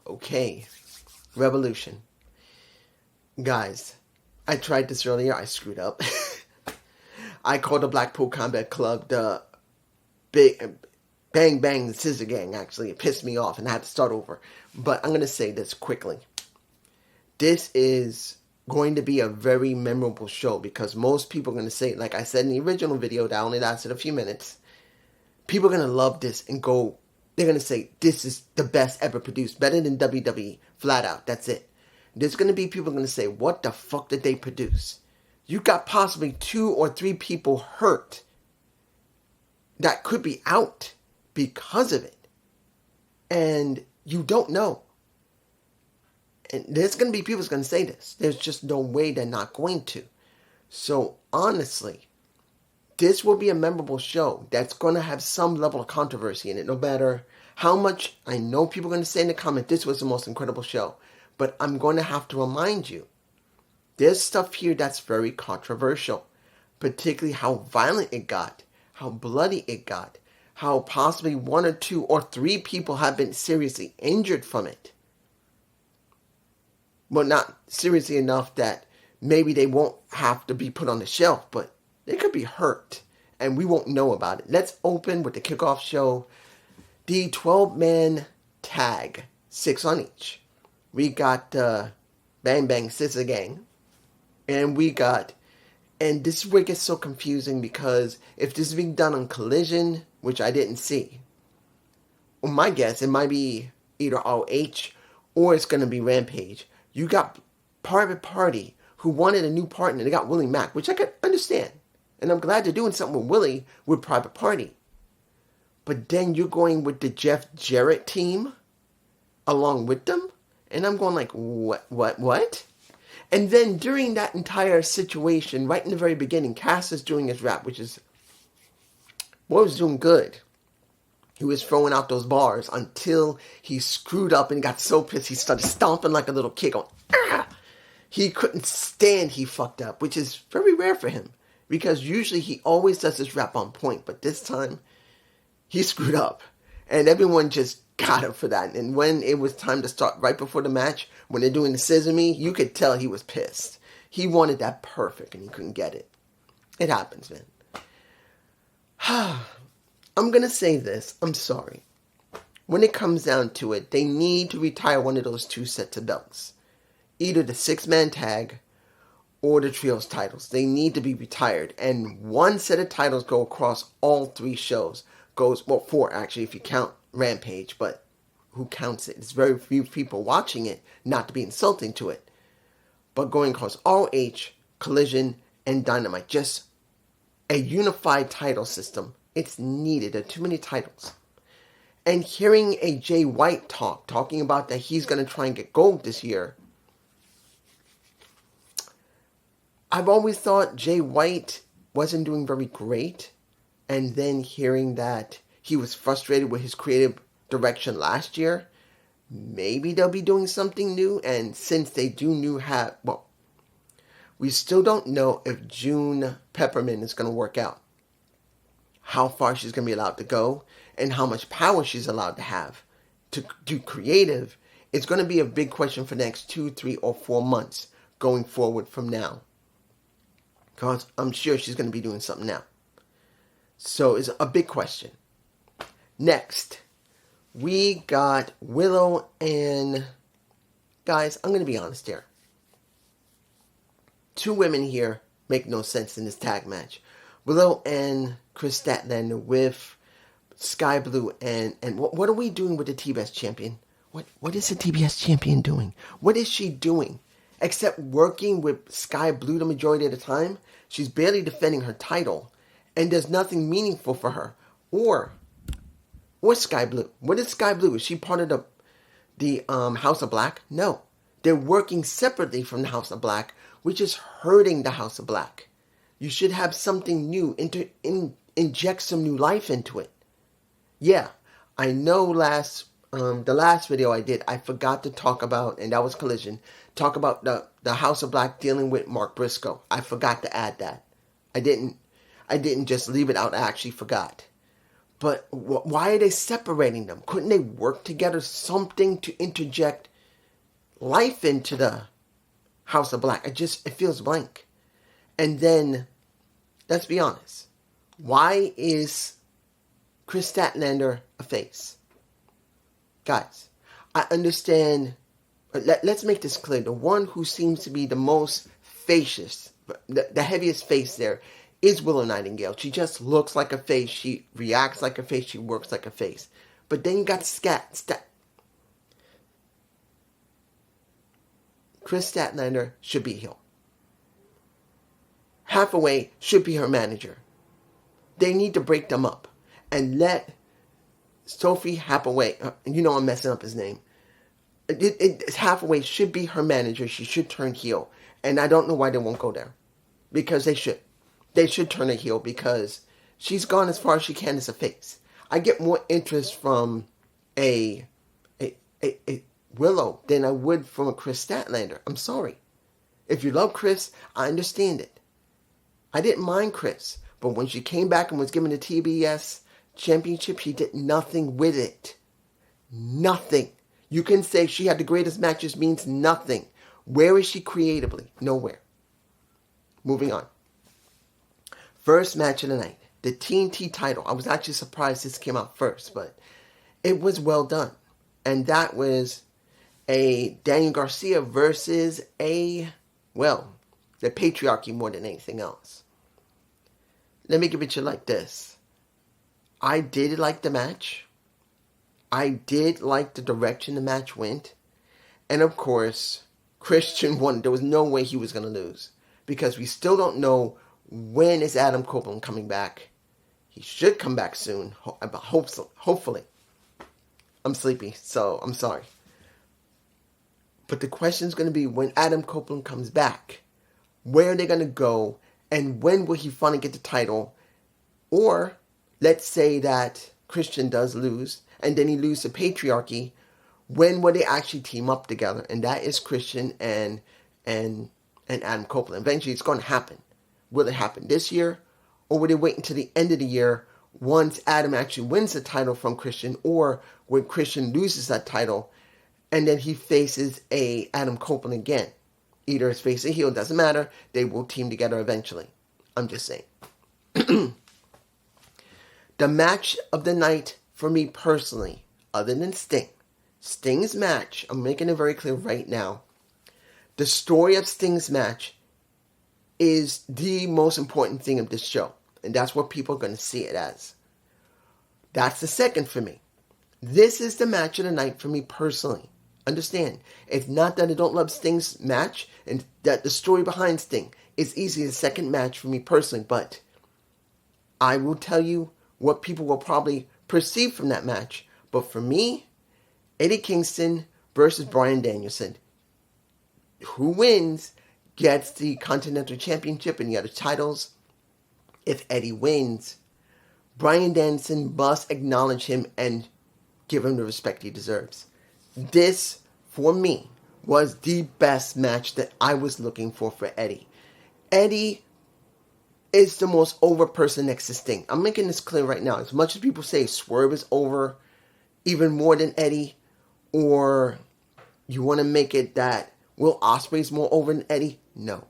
Okay, Revolution. Guys, I tried this earlier. I screwed up. I called the Blackpool Combat Club the Big Bang Bang Scissor Gang. Actually, it pissed me off and I had to start over. But I'm going to say this quickly. This is going to be a very memorable show because most people are going to say, like I said in the original video that only lasted a few minutes, people are going to love this and go, they're going to say, this is the best ever produced, better than WWE, flat out, that's it. There's going to be people going to say, what the fuck did they produce? You got possibly 2 or 3 people hurt that could be out because of it. And you don't know. And there's going to be people who's going to say this. There's just no way they're not going to. So honestly, this will be a memorable show that's going to have some level of controversy in it, no matter how much. I know people are going to say in the comment, this was the most incredible show. But I'm going to have to remind you, there's stuff here that's very controversial. Particularly how violent it got, how bloody it got, how possibly 1 or 2 or 3 people have been seriously injured from it. Well, not seriously enough that maybe they won't have to be put on the shelf, but they could be hurt, and we won't know about it. Let's open with the kickoff show, the 12-man tag, 6 on each. We got Bang Bang Scissor Gang, and we got, and this is where it gets so confusing because if this is being done on Collision, which I didn't see, well, my guess, it might be either ROH or it's going to be Rampage. You got Private Party, who wanted a new partner. They got Willie Mack, which I could understand. And I'm glad they're doing something with Willie with Private Party. But then you're going with the Jeff Jarrett team along with them? And I'm going like, what? And then during that entire situation, right in the very beginning, Cass is doing his rap, which is, what was doing good. He was throwing out those bars until he screwed up and got so pissed he started stomping like a little kid going, ah! He couldn't stand he fucked up, which is very rare for him. Because usually he always does his rap on point, but this time he screwed up. And everyone just got him for that. And when it was time to start right before the match, when they're doing the Scissor Me, you could tell he was pissed. He wanted that perfect and he couldn't get it. It happens, man. I'm going to say this. I'm sorry. When it comes down to it, they need to retire one of those 2 sets of belts. Either the 6-man tag or the trios titles. They need to be retired. And 1 set of titles go across all 3 shows. Goes, well, 4 actually if you count Rampage, but who counts it? It's very few people watching it, not to be insulting to it. But going across ROH, Collision, and Dynamite. Just a unified title system. It's needed. There are too many titles. And hearing a Jay White talking about that he's going to try and get gold this year. I've always thought Jay White wasn't doing very great. And then hearing that he was frustrated with his creative direction last year, maybe they'll be doing something new. And since they do have, well, we still don't know if June Peppermint is going to work out. How far she's going to be allowed to go, and how much power she's allowed to have to do creative is going to be a big question for the next 2, 3, or 4 months going forward from now. Because I'm sure she's going to be doing something now. So it's a big question. Next, we got Willow and... Guys, I'm going to be honest here. 2 women here make no sense in this tag match. Willow and Chris Statlander with Sky Blue and what are we doing with the TBS champion? What is the TBS champion doing? What is she doing? Except working with Sky Blue the majority of the time. She's barely defending her title. And there's nothing meaningful for her. Or Sky Blue. What is Sky Blue? Is she part of the House of Black? No. They're working separately from the House of Black, which is hurting the House of Black. You should have something new, inject some new life into it. Yeah, I know the last video I did, I forgot to talk about, and that was Collision, talk about the House of Black dealing with Mark Briscoe. I forgot to add that. I didn't just leave it out, I actually forgot. But why are they separating them? Couldn't they work together? Something to interject life into the House of Black. It feels blank. And then, let's be honest. Why is Chris Statlander a face? Guys, I understand. Let's make this clear. The one who seems to be the most facious, the heaviest face there, is Willow Nightingale. She just looks like a face. She reacts like a face. She works like a face. But then you got Chris Statlander should be heel. Hathaway should be her manager. They need to break them up and let Sophie Hathaway, you know I'm messing up his name. Hathaway should be her manager. She should turn heel. And I don't know why they won't go there. Because they should. They should turn her heel because she's gone as far as she can as a face. I get more interest from a Willow than I would from a Chris Statlander. I'm sorry. If you love Chris, I understand it. I didn't mind Chris. But when she came back and was given the TBS championship, she did nothing with it. Nothing. You can say she had the greatest matches means nothing. Where is she creatively? Nowhere. Moving on. First match of the night. The TNT title. I was actually surprised this came out first, but it was well done. And that was a Daniel Garcia versus the patriarchy more than anything else. Let me give it to you like this. I did like the match. I did like the direction the match went. And of course, Christian won. There was no way he was going to lose. Because we still don't know when is Adam Copeland coming back. He should come back soon. Hopefully. I'm sleepy, so I'm sorry. But the question is going to be when Adam Copeland comes back. Where are they going to go? And when will he finally get the title? Or, let's say that Christian does lose, and then he loses the patriarchy. When will they actually team up together? And that is Christian and Adam Copeland. Eventually, it's going to happen. Will it happen this year? Or will they wait until the end of the year once Adam actually wins the title from Christian? Or when Christian loses that title and then he faces Adam Copeland again? Either his face or heel, doesn't matter. They will team together eventually. I'm just saying. The match of the night for me personally, other than Sting's match, I'm making it very clear right now. The story of Sting's match is the most important thing of this show. And that's what people are going to see it as. That's the second for me. This is the match of the night for me personally. Understand, it's not that I don't love Sting's match and that the story behind Sting is easily the second match for me personally, but I will tell you what people will probably perceive from that match. But for me, Eddie Kingston versus Bryan Danielson. Who wins gets the Continental Championship and the other titles. If Eddie wins, Bryan Danielson must acknowledge him and give him the respect he deserves. This, for me, was the best match that I was looking for Eddie. Eddie is the most over person next to Sting. I'm making this clear right now. As much as people say Swerve is over even more than Eddie, or you want to make it that Will Ospreay's more over than Eddie, no.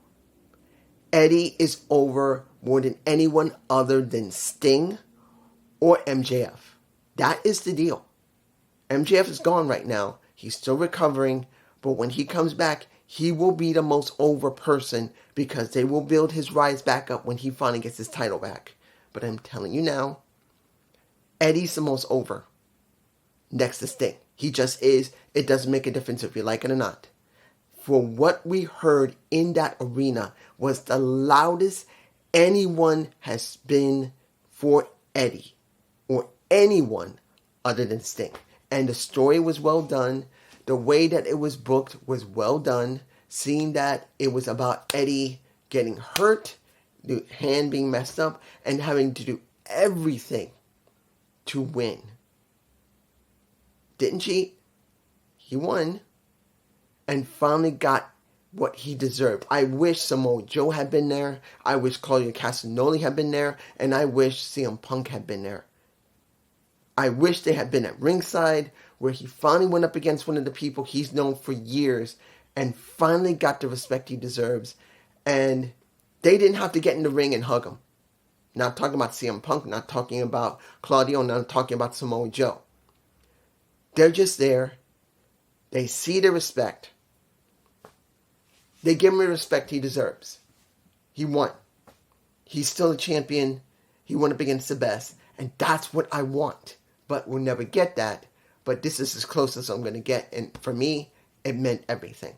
Eddie is over more than anyone other than Sting or MJF. That is the deal. MJF is gone right now. He's still recovering. But when he comes back, he will be the most over person because they will build his rise back up when he finally gets his title back. But I'm telling you now, Eddie's the most over next to Sting. He just is. It doesn't make a difference if you like it or not. For what we heard in that arena was the loudest anyone has been for Eddie or anyone other than Sting. And the story was well done. The way that it was booked was well done. Seeing that it was about Eddie getting hurt, the hand being messed up, and having to do everything to win. Didn't cheat. He won. And finally got what he deserved. I wish Samoa Joe had been there. I wish Claudio Castagnoli had been there. And I wish CM Punk had been there. I wish they had been at ringside where he finally went up against one of the people he's known for years and finally got the respect he deserves. And they didn't have to get in the ring and hug him. Not talking about CM Punk, not talking about Claudio, not talking about Samoa Joe. They're just there. They see the respect. They give him the respect he deserves. He won. He's still a champion. He went up against the best. And that's what I want. But we'll never get that. But this is as close as I'm going to get. And for me, it meant everything.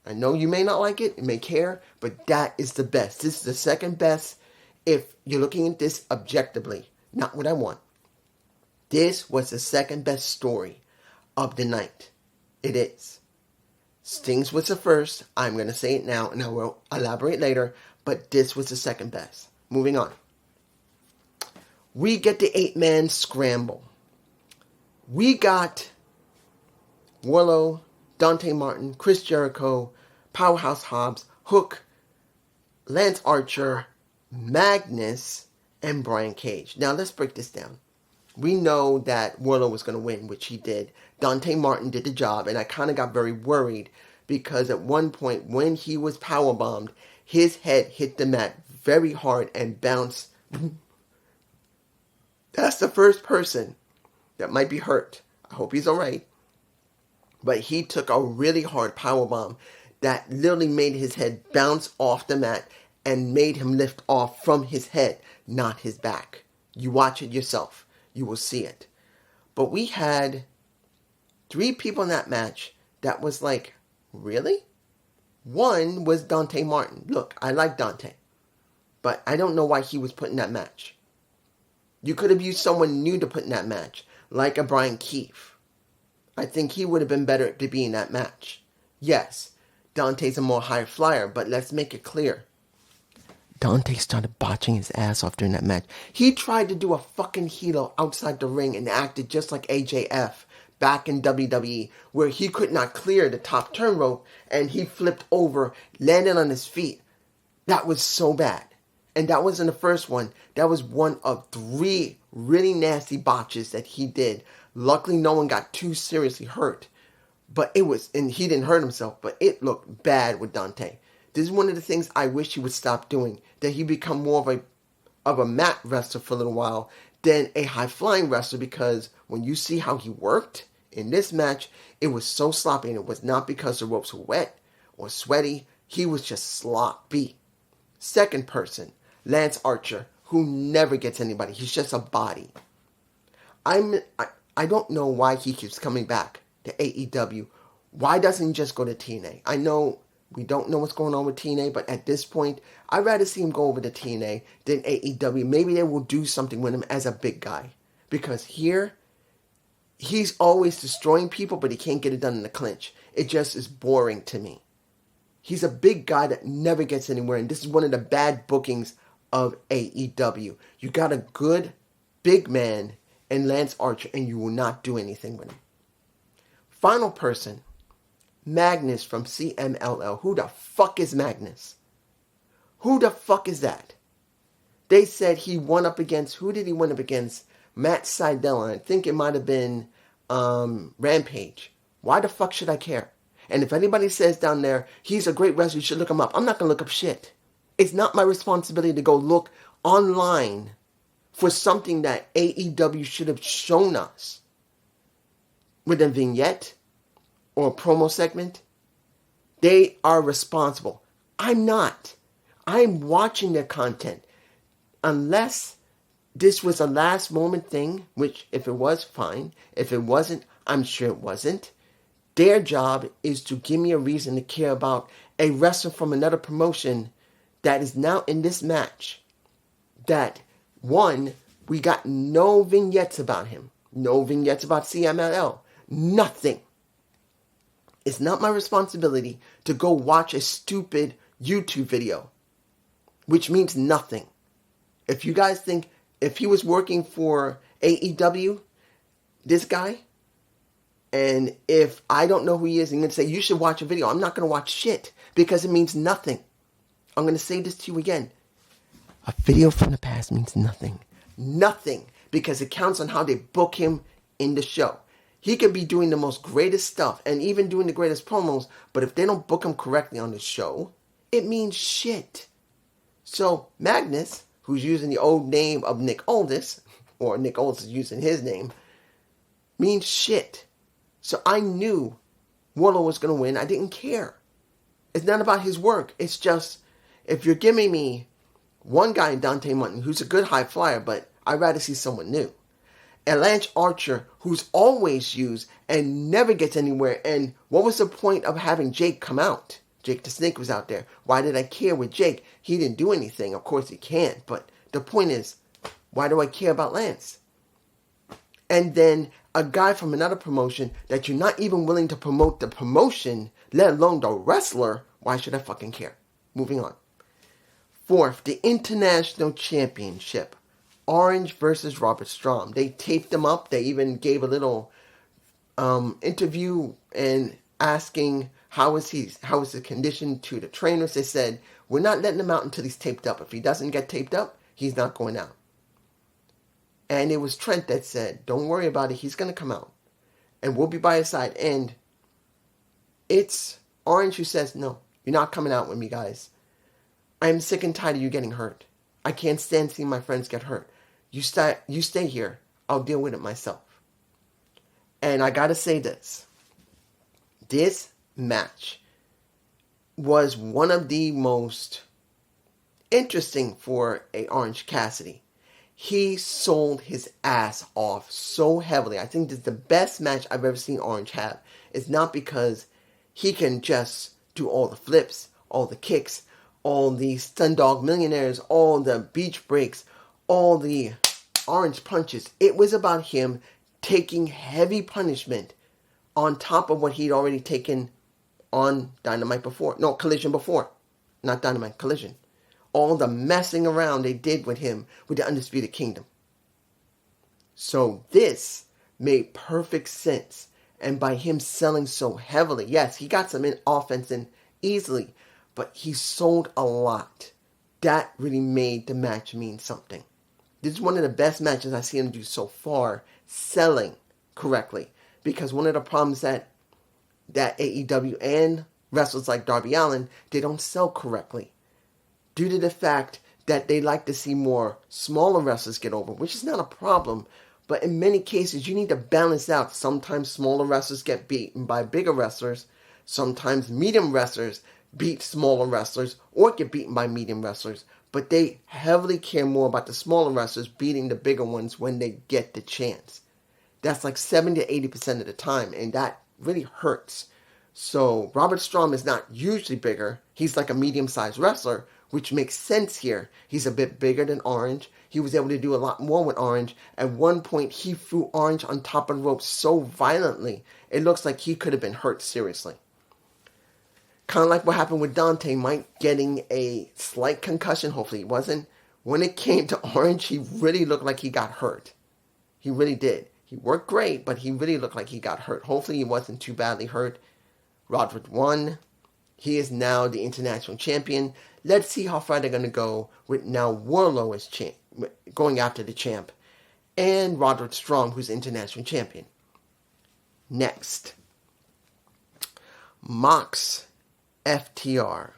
I know you may not like it, you may care, but that is the best. This is the second best if you're looking at this objectively, not what I want. This was the second best story of the night. It is. Sting's was the first. I'm going to say it now, and I will elaborate later, but this was the second best. Moving on. We get the 8-man scramble. We got Wardlow, Dante Martin, Chris Jericho, Powerhouse Hobbs, Hook, Lance Archer, Magnus, and Brian Cage. Now let's break this down. We know that Wardlow was going to win, which he did. Dante Martin did the job, and I kind of got very worried because at one point when he was powerbombed, his head hit the mat very hard and bounced. That's the first person that might be hurt. I hope he's alright. But he took a really hard powerbomb that literally made his head bounce off the mat and made him lift off from his head, not his back. You watch it yourself. You will see it. But we had 3 people in that match that was like, really? One was Dante Martin. Look, I like Dante. But I don't know why he was put in that match. You could have used someone new to put in that match, like a Brian Keefe. I think he would have been better to be in that match. Yes, Dante's a more high flyer, but let's make it clear. Dante started botching his ass off during that match. He tried to do a fucking helo outside the ring and acted just like AJF back in WWE, where he could not clear the top turn rope and he flipped over, landed on his feet. That was so bad. And that wasn't the first one. That was one of 3 really nasty botches that he did. Luckily, no one got too seriously hurt. But it was, and he didn't hurt himself, but it looked bad with Dante. This is one of the things I wish he would stop doing. That he become more of a mat wrestler for a little while than a high-flying wrestler, because when you see how he worked in this match, it was so sloppy, and it was not because the ropes were wet or sweaty. He was just sloppy. Second person, Lance Archer, who never gets anybody. He's just a body. I don't know why he keeps coming back to AEW. Why doesn't he just go to TNA? I know we don't know what's going on with TNA, but at this point, I'd rather see him go over to TNA than AEW. Maybe they will do something with him as a big guy. Because here, he's always destroying people, but he can't get it done in the clinch. It just is boring to me. He's a big guy that never gets anywhere, and this is one of the bad bookings of AEW. You got a good big man in Lance Archer, and you will not do anything with him. Final person, Magnus from CMLL. Who the fuck is Magnus? Who the fuck is that? They said he won up against, who did he win up against? Matt Sydal. I think it might have been Rampage. Why the fuck should I care? And if anybody says down there, he's a great wrestler, you should look him up. I'm not going to look up shit. It's not my responsibility to go look online for something that AEW should have shown us with a vignette or a promo segment. They are responsible. I'm not. I'm watching their content. Unless this was a last moment thing, which if it was, fine. If it wasn't, I'm sure it wasn't. Their job is to give me a reason to care about a wrestler from another promotion that is now in this match. That, one, we got no vignettes about him. No vignettes about CMLL. Nothing. It's not my responsibility to go watch a stupid YouTube video, which means nothing. If you guys think, if he was working for AEW, this guy, and if I don't know who he is, I'm going to say, you should watch a video. I'm not going to watch shit because it means nothing. I'm going to say this to you again. A video from the past means nothing. Nothing. because it counts on how they book him in the show. He could be doing the most greatest stuff and even doing the greatest promos, but if they don't book him correctly on the show, it means shit. So Magnus, who's using the old name of Nick Aldis, or Nick Aldis is using his name, means shit. So I knew Wardlow was going to win. I didn't care. It's not about his work. It's just, if you're giving me one guy in Dante Martin who's a good high flyer, but I'd rather see someone new. And Lance Archer, who's always used and never gets anywhere. And what was the point of having Jake come out? Jake the Snake was out there. Why did I care with Jake? He didn't do anything. Of course he can't. But the point is, why do I care about Lance? And then a guy from another promotion that you're not even willing to promote the promotion, let alone the wrestler, why should I fucking care? Moving on. Fourth, the International Championship. Orange versus Robert Strom. They taped them up. They even gave a little interview and asking how is the condition to the trainers. They said, we're not letting him out until he's taped up. If he doesn't get taped up, he's not going out. And it was Trent that said, don't worry about it. He's going to come out. And we'll be by his side. And it's Orange who says, no, you're not coming out with me, guys. I'm sick and tired of you getting hurt. I can't stand seeing my friends get hurt. You stay here. I'll deal with it myself. And I gotta say this. This match was one of the most interesting for a Orange Cassidy. He sold his ass off so heavily. I think this is the best match I've ever seen Orange have. It's not because he can just do all the flips, all the kicks, all the Stun Dog Millionaires, all the beach breaks, all the orange punches. It was about him taking heavy punishment on top of what he'd already taken on Dynamite before. No, Collision before. Not Dynamite, Collision. All the messing around they did with him with the Undisputed Kingdom. So this made perfect sense. And by him selling so heavily, yes, he got some offense in easily, but he sold a lot. That really made the match mean something. This is one of the best matches I've seen him do so far, selling correctly. Because one of the problems that AEW and wrestlers like Darby Allin, they don't sell correctly. Due to the fact that they like to see more smaller wrestlers get over, which is not a problem. But in many cases, you need to balance out. Sometimes smaller wrestlers get beaten by bigger wrestlers. Sometimes medium wrestlers beat smaller wrestlers or get beaten by medium wrestlers. But they heavily care more about the smaller wrestlers beating the bigger ones when they get the chance. That's like 70 to 80% of the time, and that really hurts. So Robert Strom is not usually bigger. He's like a medium-sized wrestler, which makes sense here. He's a bit bigger than Orange. He was able to do a lot more with Orange. At one point, he threw Orange on top of the rope so violently, it looks like he could have been hurt seriously. Kind of like what happened with Dante, Mike getting a slight concussion. Hopefully he wasn't. When it came to Orange, he really looked like he got hurt. He really did. He worked great, but he really looked like he got hurt. Hopefully he wasn't too badly hurt. Roderick won. He is now the international champion. Let's see how far they're going to go with now Wardlow as going after the champ. And Roderick Strong, who's international champion. Next. Mox, FTR,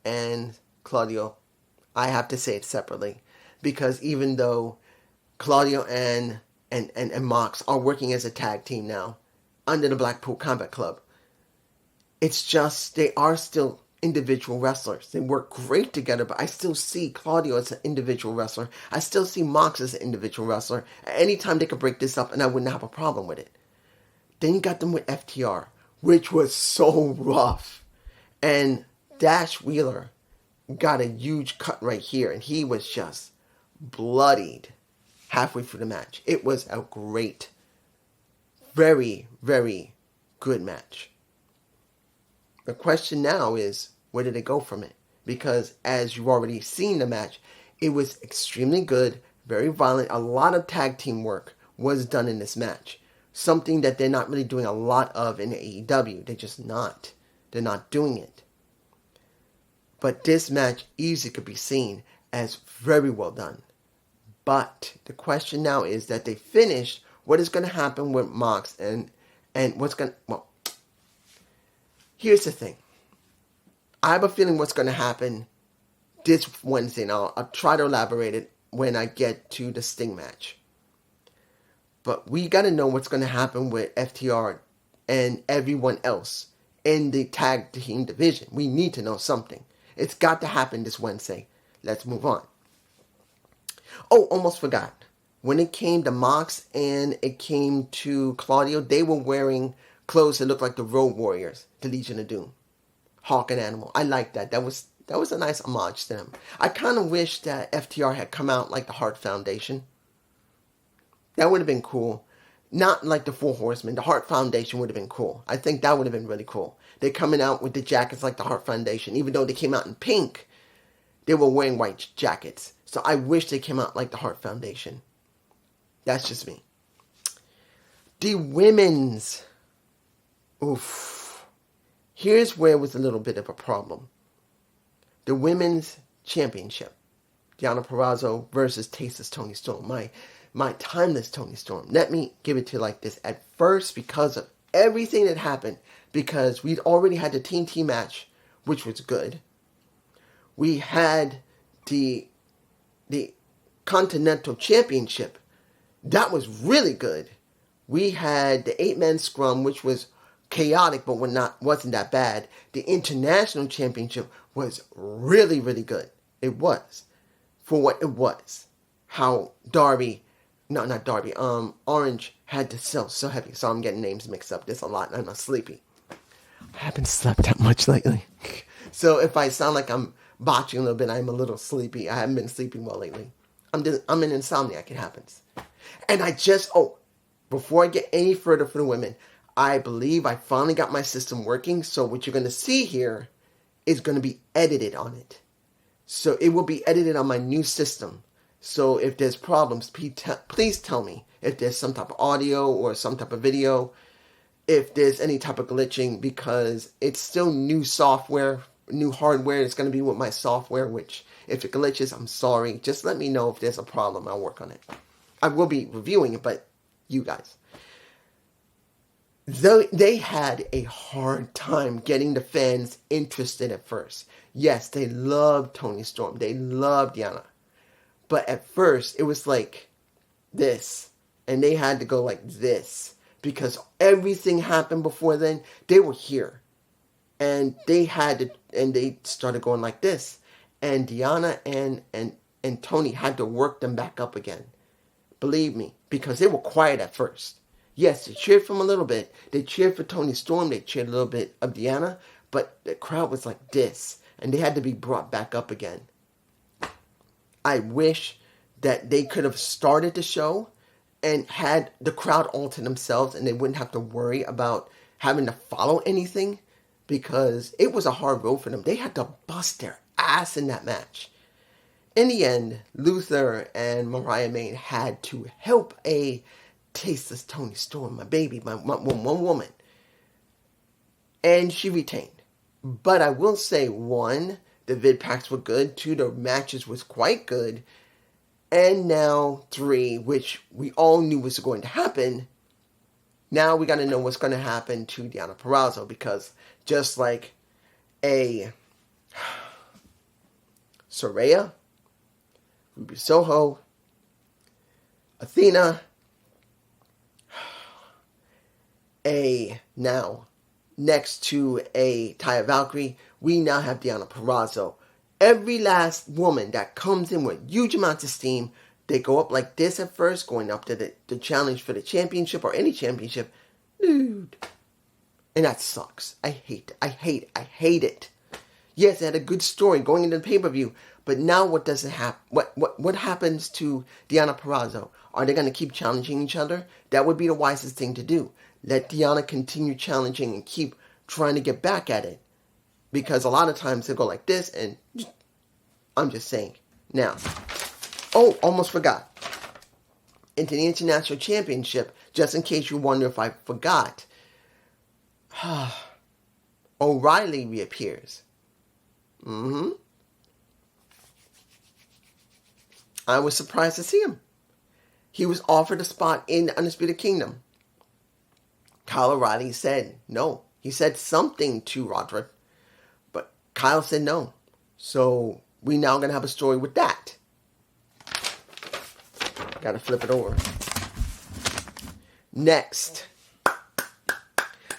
and Claudio. I have to say it separately. Because even though Claudio and Mox are working as a tag team now under the Blackpool Combat Club, it's just they are still individual wrestlers. They work great together, but I still see Claudio as an individual wrestler. I still see Mox as an individual wrestler. At any time they could break this up and I wouldn't have a problem with it. Then you got them with FTR, which was so rough. And Dash Wheeler got a huge cut right here, and he was just bloodied halfway through the match. It was a great, very, very good match. The question now is, where did it go from it? Because as you've already seen the match, it was extremely good, very violent. A lot of tag team work was done in this match. Something that they're not really doing a lot of in AEW. They're just not. They're not doing it. But this match easily could be seen as very well done. But the question now is that they finished. What is going to happen with Mox and what's going to... Well, here's the thing. I have a feeling what's going to happen this Wednesday. And I'll try to elaborate it when I get to the Sting match. But we got to know what's going to happen with FTR and everyone else in the tag team division. We need to know something. It's got to happen this Wednesday. Let's move on. Oh, almost forgot. When it came to Mox and it came to Claudio, they were wearing clothes that looked like the Road Warriors, the Legion of Doom. Hawk and Animal. I like that. That was a nice homage to them. I kind of wish that FTR had come out like the Hart Foundation. That would have been cool. Not like the Four Horsemen. The Hart Foundation would have been cool. I think that would have been really cool. They're coming out with the jackets like the Hart Foundation. Even though they came out in pink, they were wearing white jackets. So I wish they came out like the Hart Foundation. That's just me. The women's. Oof. Here's where it was a little bit of a problem. The women's championship. Deonna Purrazzo versus Tasteless Toni Storm. My timeless Toni Storm. Let me give it to you like this. At first, because of everything that happened, because we'd already had the TNT match, which was good. We had the Continental Championship. That was really good. We had the 8-man scrum, which was chaotic, but wasn't that bad. The International Championship was really, really good. It was. For what it was. How Orange had to sell so heavy. So I'm getting names mixed up. There's a lot and I'm not sleepy. I haven't slept that much lately. So if I sound like I'm botching a little bit, I'm a little sleepy. I haven't been sleeping well lately. I'm an insomniac. It happens. And before I get any further for the women, I believe I finally got my system working. So what you're going to see here is going to be edited on it. So it will be edited on my new system. So if there's problems, please tell me. If there's some type of audio or some type of video, if there's any type of glitching, because it's still new software, new hardware. It's going to be with my software, which if it glitches, I'm sorry. Just let me know if there's a problem. I'll work on it. I will be reviewing it, but you guys. They had a hard time getting the fans interested at first. Yes, they loved Toni Storm. They loved Deonna. But at first, it was like this. And they had to go like this. Because everything happened before then. They were here. And they started going like this. And Deonna and Toni had to work them back up again. Believe me. Because they were quiet at first. Yes, they cheered for him a little bit. They cheered for Toni Storm. They cheered a little bit of Deonna. But the crowd was like this. And they had to be brought back up again. I wish that they could have started the show and had the crowd all to themselves and they wouldn't have to worry about having to follow anything, because it was a hard road for them. They had to bust their ass in that match. In the end, Luther and Mariah May had to help a tasteless Toni Storm, my baby, my one woman. And she retained. But I will say, one, the vid packs were good. Two, the matches was quite good. And now, three, which we all knew was going to happen. Now we got to know what's going to happen to Deonna Purrazzo, because just like a Saraya, Ruby Soho, Athena, now next to a Taya Valkyrie, we now have Deonna Purrazzo. Every last woman that comes in with huge amounts of steam, they go up like this at first, going up to the challenge for the championship or any championship. Dude. And that sucks. I hate it. Yes, it had a good story going into the pay-per-view, but now what does it happen? What happens to Deonna Purrazzo? Are they going to keep challenging each other? That would be the wisest thing to do. Let Deonna continue challenging and keep trying to get back at it. Because a lot of times they go like this, and I'm just saying. Now, almost forgot. Into the International Championship, just in case you wonder if I forgot, O'Reilly reappears. I was surprised to see him. He was offered a spot in the Undisputed Kingdom. Kyle O'Reilly said no. He said something to Roderick, but Kyle said no. So we now going to have a story with that. Got to flip it over. Next,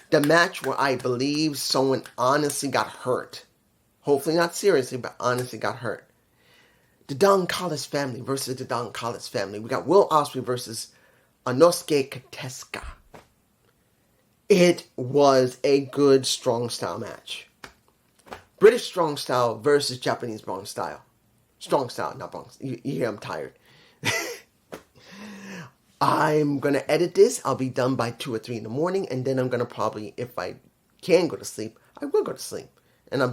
the match where I believe someone honestly got hurt. Hopefully not seriously, but honestly got hurt. The Don Callis family versus the Don Callis family. We got Will Ospreay versus Inosuke Katesuka. It was a good strong style match. British strong style versus Japanese strong style. Strong style, not strong. You hear I'm tired. I'm going to edit this. I'll be done by 2 or 3 in the morning. And then I'm going to probably, if I can go to sleep, I will go to sleep. And I'll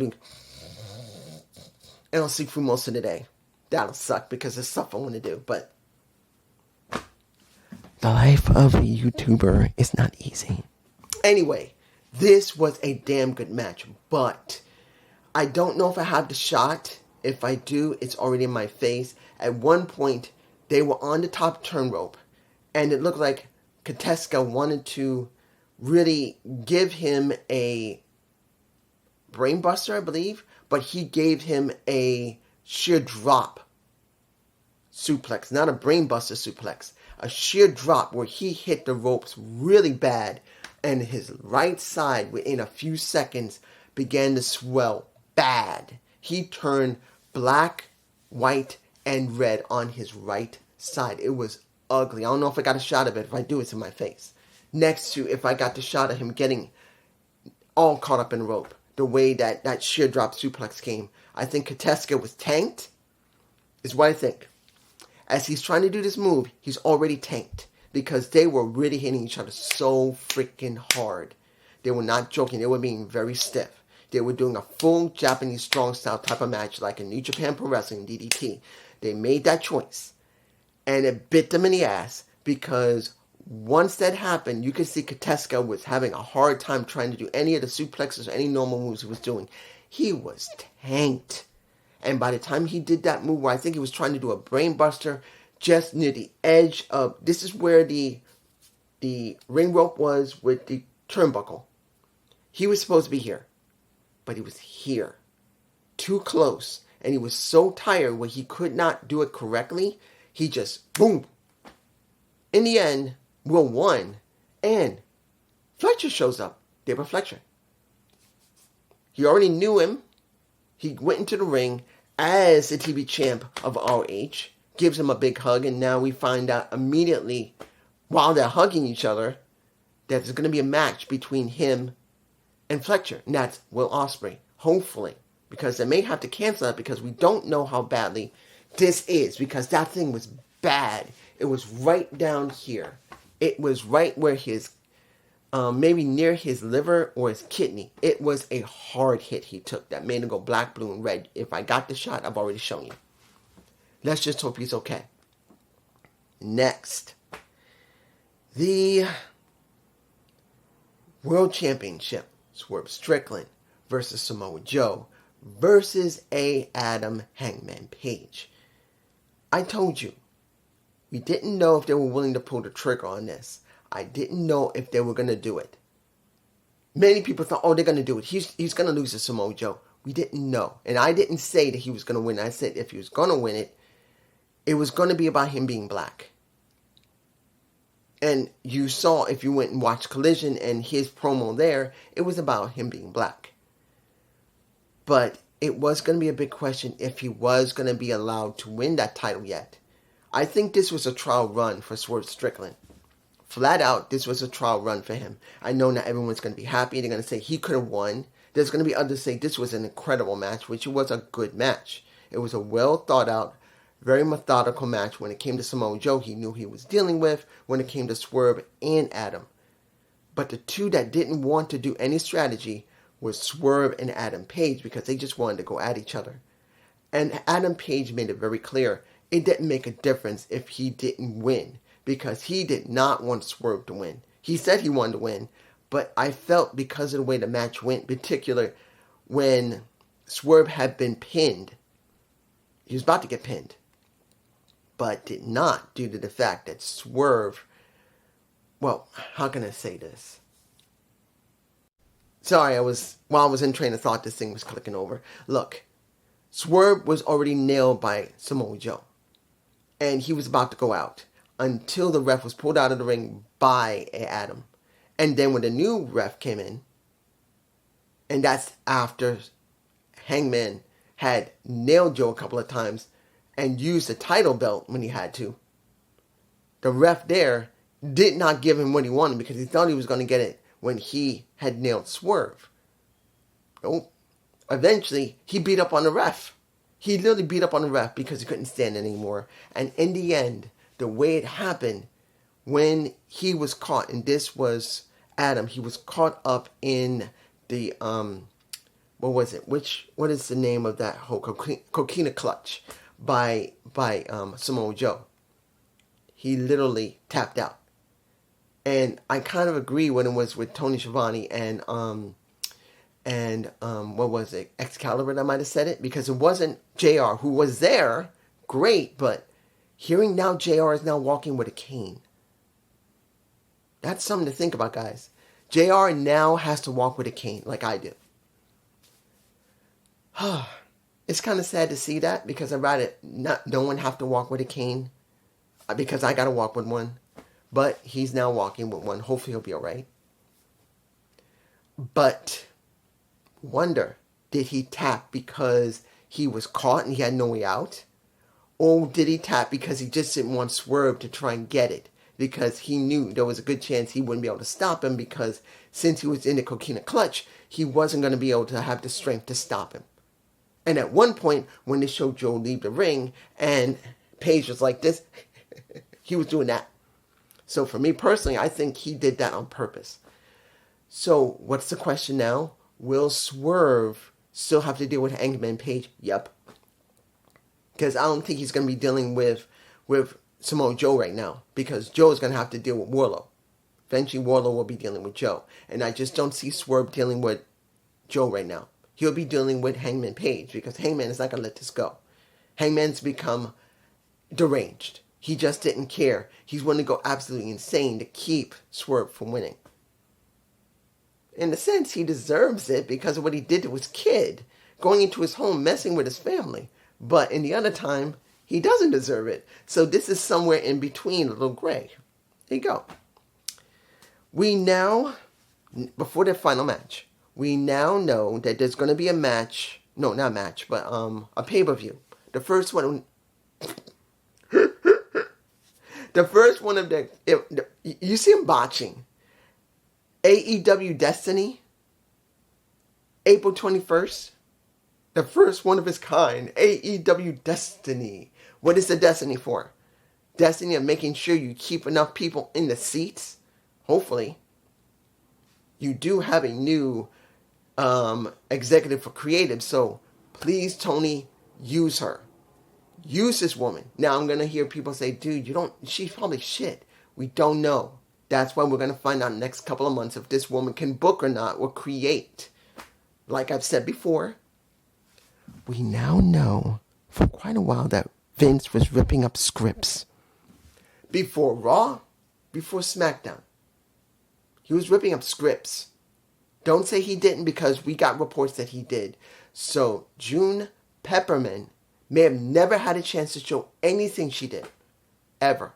sleep through most of the day. That'll suck because there's stuff I want to do. But the life of a YouTuber is not easy. Anyway, this was a damn good match. But I don't know if I have the shot. If I do, it's already in my face. At one point, they were on the top turn rope. And it looked like Katesuka wanted to really give him a brainbuster, I believe. But he gave him a sheer drop suplex. Not a brainbuster suplex. A sheer drop where he hit the ropes really bad. And his right side, within a few seconds, began to swell bad. He turned black, white, and red on his right side. It was ugly. I don't know if I got a shot of it. If I do, it's in my face. Next to if I got the shot of him getting all caught up in the rope. The way that sheer drop suplex came. I think Katesuka was tanked. Is what I think. As he's trying to do this move, he's already tanked. Because they were really hitting each other so freaking hard. They were not joking. They were being very stiff. They were doing a full Japanese strong style type of match like in New Japan Pro Wrestling, DDT. They made that choice. And it bit them in the ass because once that happened, you could see Katesuka was having a hard time trying to do any of the suplexes or any normal moves he was doing. He was tanked. And by the time he did that move where I think he was trying to do a brainbuster just near the edge of, this is where the ring rope was with the turnbuckle. He was supposed to be here. But he was here. Too close. And he was so tired where he could not do it correctly. He just, boom. In the end, Will won. And Fletcher shows up. David Fletcher. He already knew him. He went into the ring as the TV champ of ROH. Gives him a big hug. And now we find out immediately, while they're hugging each other, that there's going to be a match between him and Fletcher. And that's Will Ospreay. Hopefully. Because they may have to cancel that because we don't know how badly this is. Because that thing was bad. It was right down here. It was right where his, maybe near his liver or his kidney. It was a hard hit he took that made him go black, blue, and red. If I got the shot, I've already shown you. Let's just hope he's okay. Next. The World Championship. Swerve Strickland versus Samoa Joe versus Adam Hangman Page. I told you, we didn't know if they were willing to pull the trigger on this. I didn't know if they were going to do it. Many people thought, oh, they're going to do it. He's going to lose to Samoa Joe. We didn't know. And I didn't say that he was going to win. I said if he was going to win it, it was going to be about him being black. And you saw, if you went and watched Collision and his promo there, it was about him being black. But it was going to be a big question if he was going to be allowed to win that title yet. I think this was a trial run for Swerve Strickland. Flat out, this was a trial run for him. I know not everyone's going to be happy. They're going to say he could have won. There's going to be others say this was an incredible match, which was a good match. It was a well thought out, very methodical match. When it came to Samoa Joe, he knew he was dealing with. When it came to Swerve and Adam. But the two that didn't want to do any strategy was Swerve and Adam Page because they just wanted to go at each other. And Adam Page made it very clear it didn't make a difference if he didn't win because he did not want Swerve to win. He said he wanted to win, but I felt because of the way the match went, in particular when Swerve had been pinned, he was about to get pinned. but did not, due to the fact that Swerve, well, how can I say this? Sorry, while I was in train of thought, this thing was clicking over. Look, Swerve was already nailed by Samoa Joe, and he was about to go out until the ref was pulled out of the ring by Adam. And then when the new ref came in, and that's after Hangman had nailed Joe a couple of times and used the title belt when he had to, the ref there did not give him what he wanted because he thought he was going to get it when he had nailed Swerve. Nope. Eventually, he beat up on the ref. He literally beat up on the ref because he couldn't stand it anymore. And in the end, the way it happened, when he was caught, and this was Adam, he was caught up in the, what was it? What is the name of that whole coquina clutch by Samoa Joe? He literally tapped out. And I kind of agree when it was with Tony Schiavone and what was it? Excalibur that might have said it, because it wasn't JR who was there. Great, but hearing now JR is now walking with a cane. That's something to think about, guys. JR now has to walk with a cane like I do. It's kind of sad to see that, because I'd rather no one have to walk with a cane, because I got to walk with one. But he's now walking with one. Hopefully he'll be all right. But wonder, did he tap because he was caught and he had no way out? Or did he tap because he just didn't want Swerve to try and get it? Because he knew there was a good chance he wouldn't be able to stop him, because since he was in the coquina clutch, he wasn't going to be able to have the strength to stop him. And at one point, when they showed Joe leave the ring and Paige was like this, he was doing that. So for me personally, I think he did that on purpose. So what's the question now? Will Swerve still have to deal with Hangman Page? Yep. Because I don't think he's going to be dealing with Samoa Joe right now, because Joe is going to have to deal with Wardlow. Eventually Wardlow will be dealing with Joe. And I just don't see Swerve dealing with Joe right now. He'll be dealing with Hangman Page, because Hangman is not going to let this go. Hangman's become deranged. He just didn't care. He's willing to go absolutely insane to keep Swerve from winning. In a sense, he deserves it because of what he did to his kid, going into his home, messing with his family. But in the other time, he doesn't deserve it. So this is somewhere in between, a little gray. There you go. We now, before the final match, we now know that there's going to be a match. No, not a match, but a pay-per-view. The first one... The first one of you see him botching. AEW Destiny, April 21st. The first one of its kind. AEW Destiny. What is the Destiny for? Destiny of making sure you keep enough people in the seats. Hopefully. You do have a new executive for creative, so please, Tony, use her. Use this woman. Now I'm going to hear people say, dude, she's probably shit. We don't know. That's why we're going to find out in the next couple of months if this woman can book or not, or create. Like I've said before, we now know for quite a while that Vince was ripping up scripts. Before Raw, before SmackDown. He was ripping up scripts. Don't say he didn't, because we got reports that he did. So June Pepperman may have never had a chance to show anything she did. Ever.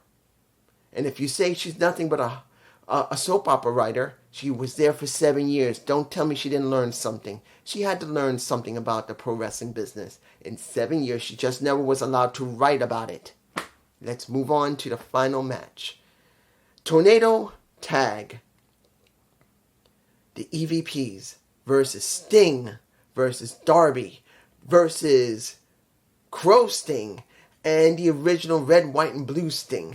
And if you say she's nothing but a soap opera writer, she was there for 7 years. Don't tell me she didn't learn something. She had to learn something about the pro wrestling business. In 7 years, she just never was allowed to write about it. Let's move on to the final match. Tornado Tag. The EVPs versus Sting versus Darby versus Crow Sting and the original red, white, and blue Sting.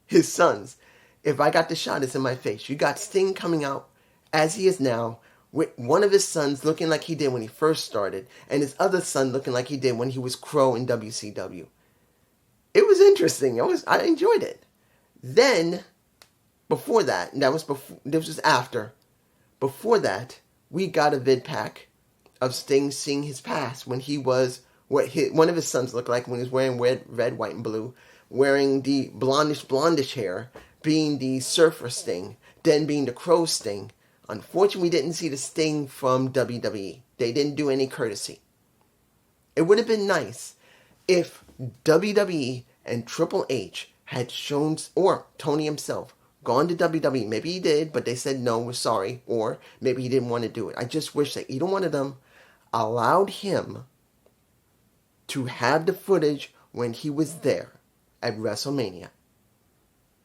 His sons. If I got the shot, it's in my face. You got Sting coming out as he is now, with one of his sons looking like he did when he first started, and his other son looking like he did when he was Crow in WCW. It was interesting. I enjoyed it. Then, before that, and this was after. Before that, we got a vid pack of Sting seeing his past when he was what one of his sons looked like when he was wearing red, white, and blue. wearing the blondish hair, being the Surfer Sting, then being the Crow Sting. Unfortunately, we didn't see the Sting from WWE. They didn't do any courtesy. It would have been nice if WWE and Triple H had shown, or Tony himself, gone to WWE. Maybe he did, but they said no, we're sorry. Or maybe he didn't want to do it. I just wish that either one of them allowed him to have the footage when he was there at WrestleMania.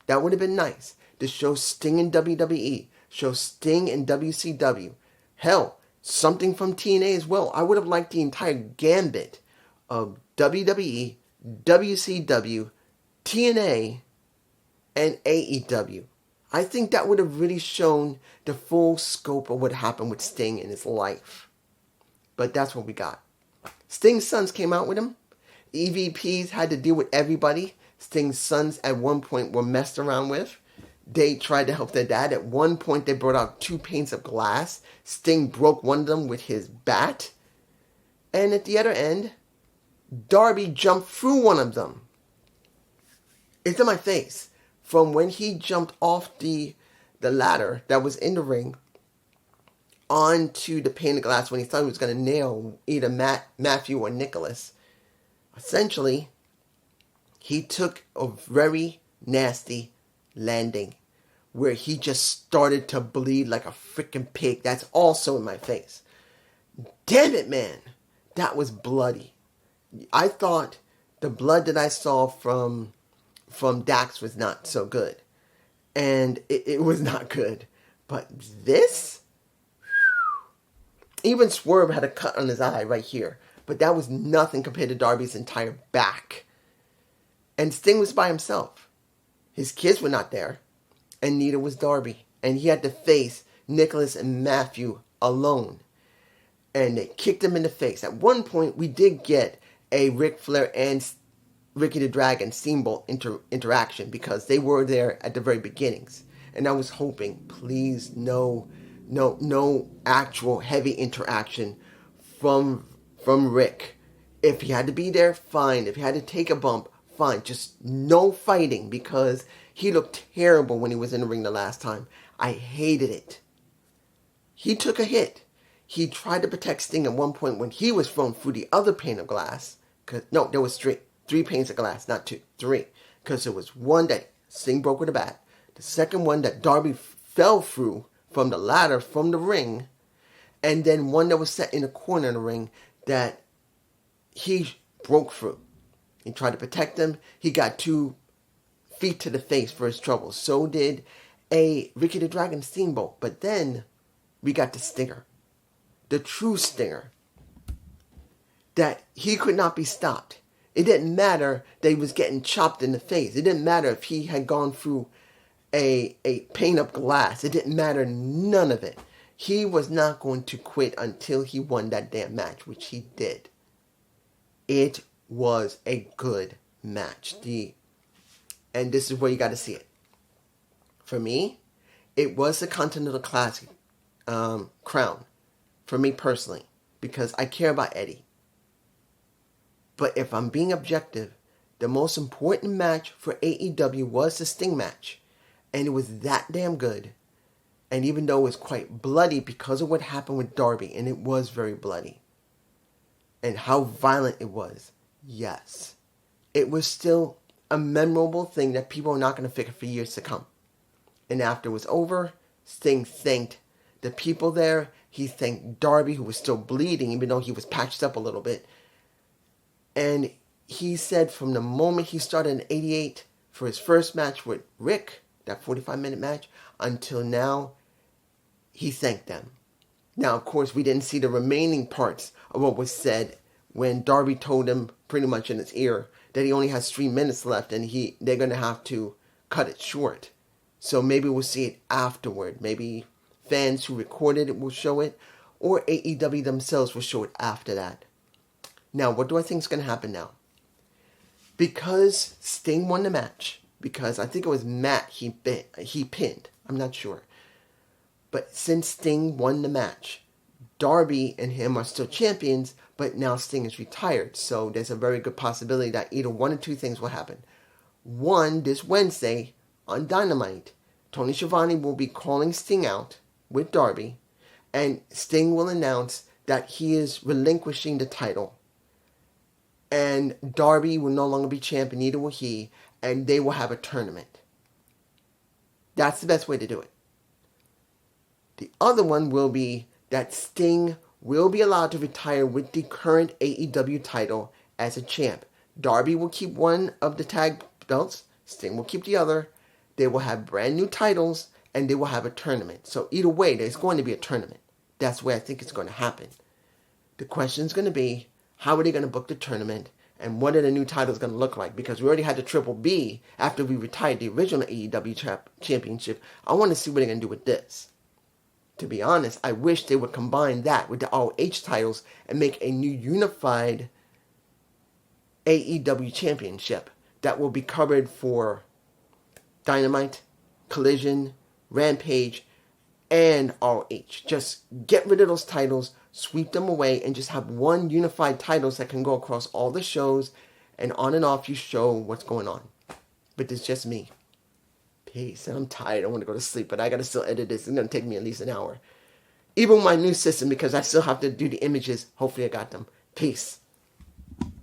That would have been nice. To show Sting in WWE, show Sting in WCW. Hell, something from TNA as well. I would have liked the entire gambit of WWE, WCW, TNA, and AEW. I think that would have really shown the full scope of what happened with Sting in his life. But that's what we got. Sting's sons came out with him. EVPs had to deal with everybody Sting's sons at one point were messed around with. They tried to help their dad. At one point, they brought out 2 panes of glass. Sting broke one of them with his bat. And at the other end, Darby jumped through one of them. It's in my face. From when he jumped off the ladder that was in the ring onto the pane of glass when he thought he was going to nail either Matthew or Nicholas. Essentially, he took a very nasty landing where he just started to bleed like a freaking pig. That's also in my face. Damn it, man. That was bloody. I thought the blood that I saw from Dax was not so good. And it was not good. But this? Even Swerve had a cut on his eye right here. But that was nothing compared to Darby's entire back. And Sting was by himself. His kids were not there. And neither was Darby. And he had to face Nicholas and Matthew alone. And they kicked him in the face. At one point, we did get a Ric Flair and Ricky the Dragon Steamboat interaction because they were there at the very beginnings. And I was hoping, please, no actual heavy interaction from Rick. If he had to be there, fine. If he had to take a bump, fine. Just no fighting because he looked terrible when he was in the ring the last time. I hated it. He took a hit. He tried to protect Sting at one point when he was thrown through the other pane of glass. No, there was three panes of glass, not 2, 3. Because there was one that Sting broke with a bat. The second one that Darby fell through from the ladder from the ring. And then one that was set in a corner of the ring that he broke through. He tried to protect him. He got 2 feet to the face for his trouble. So did a Ricky the Dragon Steamboat. But then we got the Stinger. The true Stinger. That he could not be stopped. It didn't matter that he was getting chopped in the face. It didn't matter if he had gone through a pane of glass. It didn't matter, none of it. He was not going to quit until he won that damn match, which he did. It was a good match. And this is where you got to see it. For me, it was the Continental Classic crown. For me personally. Because I care about Eddie. But if I'm being objective, the most important match for AEW was the Sting match. And it was that damn good. And even though it was quite bloody because of what happened with Darby, and it was very bloody, and how violent it was, yes, it was still a memorable thing that people are not going to forget for years to come. And after it was over, Sting thanked the people there. He thanked Darby, who was still bleeding, even though he was patched up a little bit. And he said from the moment he started in 88 for his first match with Rick, that 45-minute match, until now, he thanked them. Now, of course, we didn't see the remaining parts of what was said when Darby told him pretty much in his ear that he only has 3 minutes left and they're going to have to cut it short. So maybe we'll see it afterward. Maybe fans who recorded it will show it, or AEW themselves will show it after that. Now, what do I think is going to happen now? Because Sting won the match, because I think it was Matt he pinned. I'm not sure. But since Sting won the match, Darby and him are still champions, but now Sting is retired. So there's a very good possibility that either one or 2 things will happen. 1 this Wednesday on Dynamite. Tony Schiavone will be calling Sting out with Darby, and Sting will announce that he is relinquishing the title. And Darby will no longer be champion, neither will he, and they will have a tournament. That's the best way to do it. The other one will be that Sting will be allowed to retire with the current AEW title as a champ. Darby will keep one of the tag belts. Sting will keep the other. They will have brand new titles, and they will have a tournament. So either way, there's going to be a tournament. That's where I think it's going to happen. The question is going to be, how are they going to book the tournament, and what are the new titles going to look like? Because we already had the Triple B after we retired the original AEW championship. I want to see what they're going to do with this. To be honest, I wish they would combine that with the ROH titles and make a new unified AEW championship that will be covered for Dynamite, Collision, Rampage, and ROH. Just get rid of those titles, sweep them away, and just have one unified titles that can go across all the shows, and on and off you show what's going on. But it's just me. Peace. And I'm tired. I want to go to sleep, but I got to still edit this. It's going to take me at least an hour. Even with my new system, because I still have to do the images. Hopefully I got them. Peace.